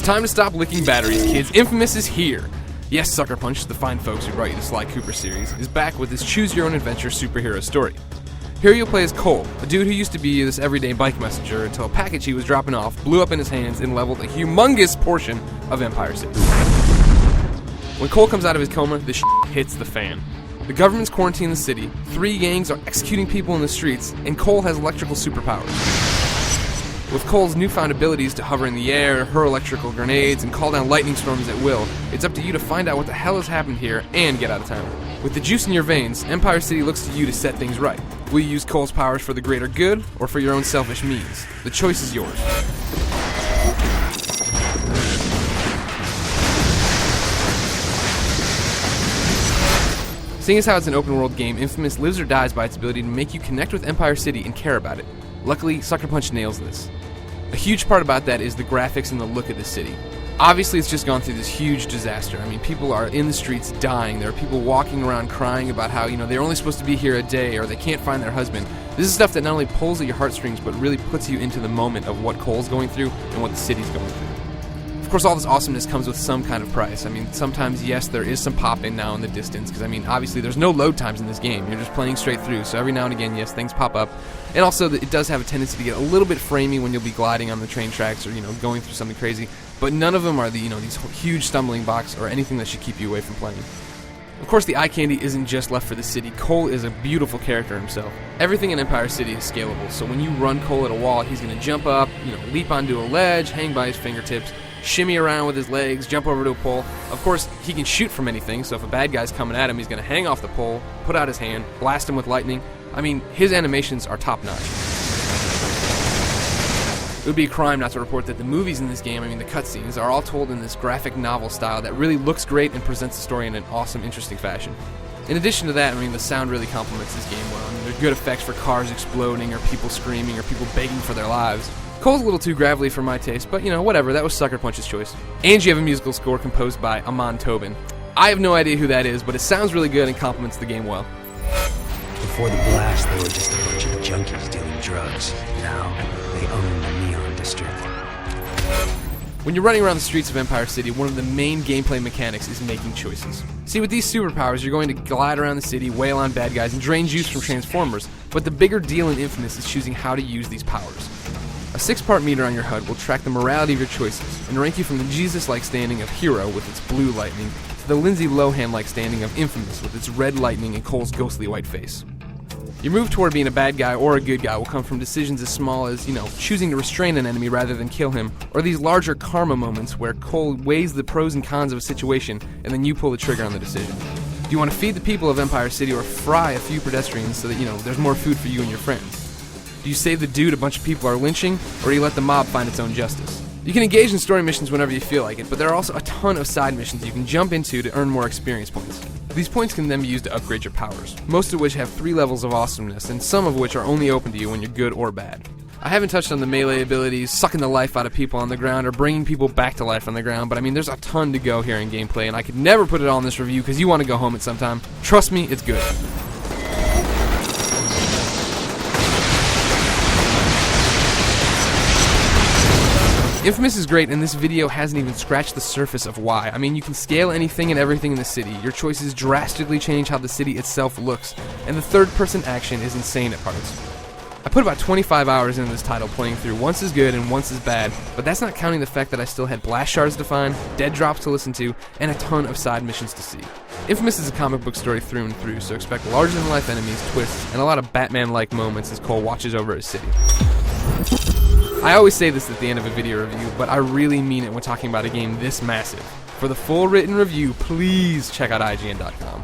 It's time to stop licking batteries, kids. Infamous is here. Yes, Sucker Punch, the fine folks who brought you the Sly Cooper series, is back with his choose-your-own-adventure superhero story. Here you'll play as Cole, a dude who used to be this everyday bike messenger until a package he was dropping off blew up in his hands and leveled a humongous portion of Empire City. When Cole comes out of his coma, the shit hits the fan. The government's quarantining the city, 3 gangs are executing people in the streets, and Cole has electrical superpowers. With Cole's newfound abilities to hover in the air, hurl electrical grenades, and call down lightning storms at will, it's up to you to find out what the hell has happened here and get out of town. With the juice in your veins, Empire City looks to you to set things right. Will you use Cole's powers for the greater good, or for your own selfish means? The choice is yours. Seeing as how it's an open-world game, Infamous lives or dies by its ability to make you connect with Empire City and care about it. Luckily, Sucker Punch nails this. A huge part about that is the graphics and the look of the city. Obviously, it's just gone through this huge disaster. I mean, people are in the streets dying. There are people walking around crying about how, they're only supposed to be here a day or they can't find their husband. This is stuff that not only pulls at your heartstrings, but really puts you into the moment of what Cole's going through and what the city's going through. Of course, all this awesomeness comes with some kind of price. I mean, sometimes, yes, there is some pop-in now in the distance, because, obviously there's no load times in this game. You're just playing straight through, so every now and again, yes, things pop up. And also, it does have a tendency to get a little bit framey when you'll be gliding on the train tracks or, going through something crazy. But none of them are these huge stumbling blocks or anything that should keep you away from playing. Of course, the eye candy isn't just left for the city. Cole is a beautiful character himself. Everything in Empire City is scalable, so when you run Cole at a wall, he's going to jump up, leap onto a ledge, hang by his fingertips, shimmy around with his legs, jump over to a pole. Of course, he can shoot from anything, so if a bad guy's coming at him, he's going to hang off the pole, put out his hand, blast him with lightning. His animations are top-notch. It would be a crime not to report that the movies in this game, the cutscenes, are all told in this graphic novel style that really looks great and presents the story in an awesome, interesting fashion. In addition to that, the sound really complements this game well. There's good effects for cars exploding, or people screaming, or people begging for their lives. Cole's a little too gravelly for my taste, but whatever, that was Sucker Punch's choice. And you have a musical score composed by Amon Tobin. I have no idea who that is, but it sounds really good and complements the game well. Before the blast, they were just a bunch of junkies dealing drugs. Now, they own the Neon District. When you're running around the streets of Empire City, one of the main gameplay mechanics is making choices. See, with these superpowers, you're going to glide around the city, wail on bad guys, and drain juice from Transformers, but the bigger deal in Infamous is choosing how to use these powers. A 6-part meter on your HUD will track the morality of your choices, and rank you from the Jesus-like standing of Hero with its blue lightning, to the Lindsay Lohan-like standing of Infamous with its red lightning and Cole's ghostly white face. Your move toward being a bad guy or a good guy will come from decisions as small as, choosing to restrain an enemy rather than kill him, or these larger karma moments where Cole weighs the pros and cons of a situation, and then you pull the trigger on the decision. Do you want to feed the people of Empire City or fry a few pedestrians so that, there's more food for you and your friends? Do you save the dude a bunch of people are lynching, or do you let the mob find its own justice? You can engage in story missions whenever you feel like it, but there are also a ton of side missions you can jump into to earn more experience points. These points can then be used to upgrade your powers, most of which have 3 levels of awesomeness, and some of which are only open to you when you're good or bad. I haven't touched on the melee abilities, sucking the life out of people on the ground, or bringing people back to life on the ground, but there's a ton to go here in gameplay, and I could never put it all in this review because you want to go home at some time. Trust me, it's good. Infamous is great, and this video hasn't even scratched the surface of why. You can scale anything and everything in the city. Your choices drastically change how the city itself looks, and the third-person action is insane at parts. I put about 25 hours into this title playing through once is good and once is bad, but that's not counting the fact that I still had blast shards to find, dead drops to listen to, and a ton of side missions to see. Infamous is a comic book story through and through, so expect larger-than-life enemies, twists, and a lot of Batman-like moments as Cole watches over his city. I always say this at the end of a video review, but I really mean it when talking about a game this massive. For the full written review, please check out IGN.com.